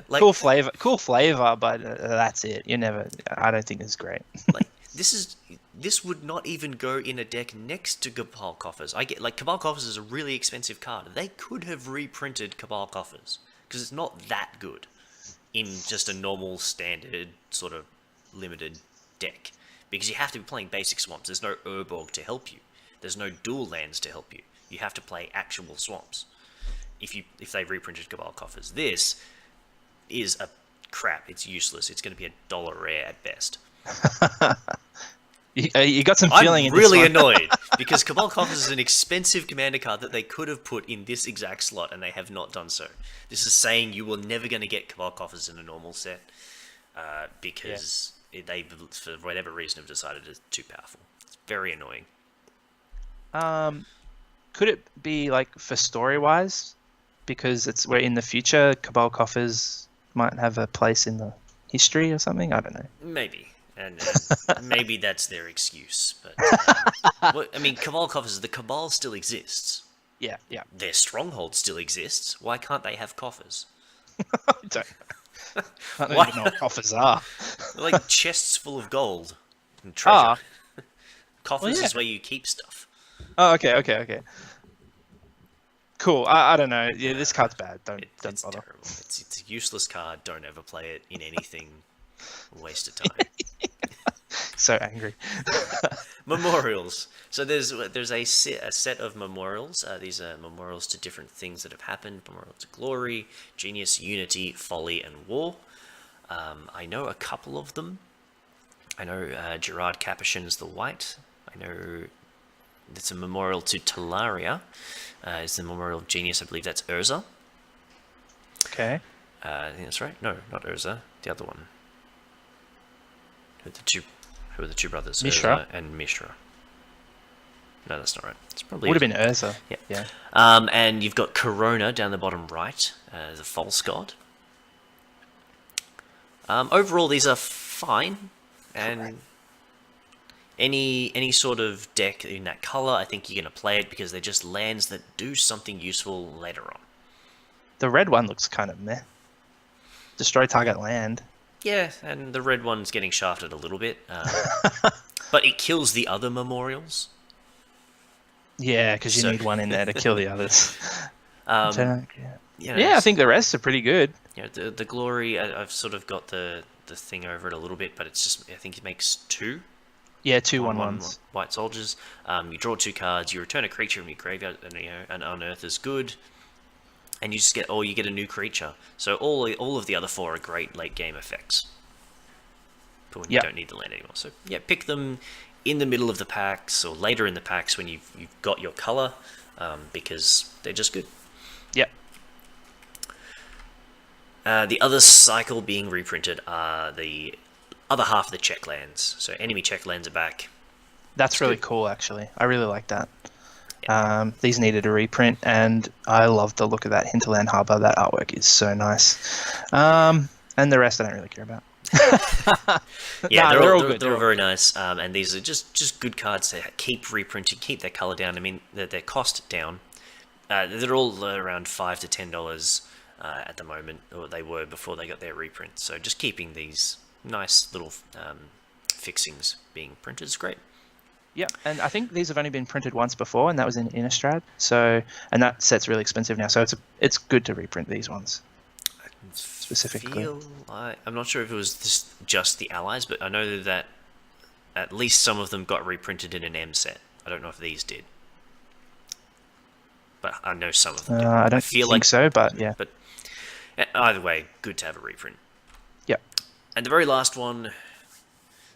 Like,
Cool flavor, but that's it. You never. I don't think it's great.
like this would not even go in a deck next to Cabal Coffers. I get, like, Cabal Coffers is a really expensive card. They could have reprinted Cabal Coffers because it's not that good in just a normal standard sort of limited deck, because you have to be playing basic swamps. There's no Urborg to help you. There's no dual lands to help you. You have to play actual swamps. If they reprinted Cabal Coffers, this is a crap. It's useless. It's going to be $1 rare at best.
You got some
I'm
feeling in
really
this one.
annoyed because Cabal Coffers is an expensive commander card that they could have put in this exact slot, and they have not done so. This is saying you were never going to get Cabal Coffers in a normal set because they, for whatever reason, have decided it's too powerful. It's very annoying.
Could it be like for story wise, because we're in the future, Cabal Coffers might have a place in the history or something? I don't know.
Maybe. And maybe that's their excuse. But I mean, Cabal Coffers, the Cabal still exists.
Yeah.
Their stronghold still exists. Why can't they have coffers?
I don't
Why?
even know what coffers are.
They're like chests full of gold and treasure. Coffers
Well, yeah.
is where you keep stuff.
Oh, okay. Cool. I don't know. Yeah, this card's bad. Don't
It's
bother.
terrible. It's a useless card. Don't ever play it in anything. Waste of time.
So angry.
Memorials. So there's a set of memorials. These are memorials to different things that have happened. Memorial to glory, genius, unity, folly, and war. I know a couple of them. I know Gerard Capuchin's the white. I know it's a memorial to Talaria. It's the memorial of genius. I believe that's Urza.
Okay.
I think that's right. No, not Urza. The other one. Who are the two brothers?
Mishra?
Urza and Mishra. No, that's not right. It's probably
Would have been Urza.
Yeah. And you've got Corona down the bottom right, the false god. Overall, these are fine, and
Correct.
any sort of deck in that color, I think you're going to play it because they're just lands that do something useful later on.
The red one looks kind of meh. Destroy target land.
Yeah, and the red one's getting shafted a little bit, but it kills the other memorials.
Yeah, because you
So,
need one in there to kill the others.
um,
Yeah, I think the rest are pretty good.
the glory. I've sort of got the thing over it a little bit, but it's just I think it makes two.
Yeah, two
One,
one
one
ones.
white soldiers. You draw two cards. You return a creature from your graveyard, and an unearth is good. And you just get, or you get a new creature. So all of the other four are great late game effects. But when you don't need the land anymore, so yeah, pick them in the middle of the packs or later in the packs when you've got your color, because they're just good.
Yep.
The other cycle being reprinted are the other half of the check lands. So enemy check lands are back.
That's really cool, actually. I really like that. These needed a reprint, and I love the look of that Hinterland Harbor. That artwork is so nice. And the rest I don't really care about.
Yeah,
they're all
good.
They're all
very nice, and these are just good cards to keep reprinting, keep their color down. I mean, their cost down. They're all around $5 to $10 at the moment, or they were before they got their reprint. So just keeping these nice little fixings being printed is great.
Yeah, and I think these have only been printed once before, and that was in Innistrad. So, and that set's really expensive now. So it's good to reprint these ones specifically.
I'm not sure if it was just the allies, but I know that at least some of them got reprinted in an M set. I don't know if these did, but I know some of them did.
I don't think so, but yeah.
But either way, good to have a reprint.
Yep.
And the very last one,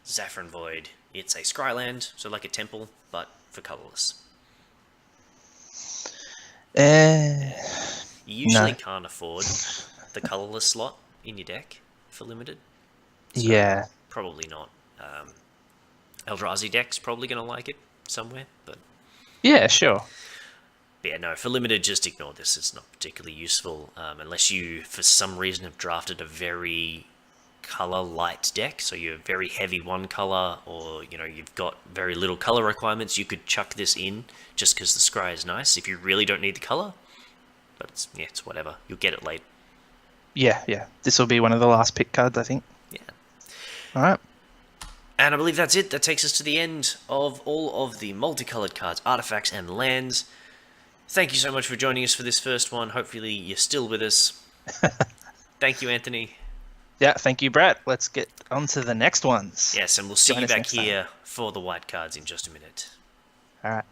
Saffron Void. It's a scryland, so like a temple, but for colorless. You usually can't afford the colorless slot in your deck for limited. So
yeah.
Probably not. Eldrazi deck's probably going to like it somewhere, but
yeah, sure.
But yeah, no, for limited, just ignore this. It's not particularly useful unless you, for some reason, have drafted a very color light deck, so you're very heavy one color, or you've got very little color requirements. You could chuck this in just because the scry is nice if you really don't need the color, but it's whatever, you'll get it late.
Yeah, this will be one of the last pick cards, I think.
Yeah.
All right,
and I believe that's it. That takes us to the end of all of the multicolored cards, artifacts, and lands. Thank you so much for joining us for this first one. Hopefully you're still with us. Thank you, Anthony.
Yeah, thank you, Brett. Let's get on to the next ones.
Yes, and we'll see you back here for the white cards in just a minute.
All right.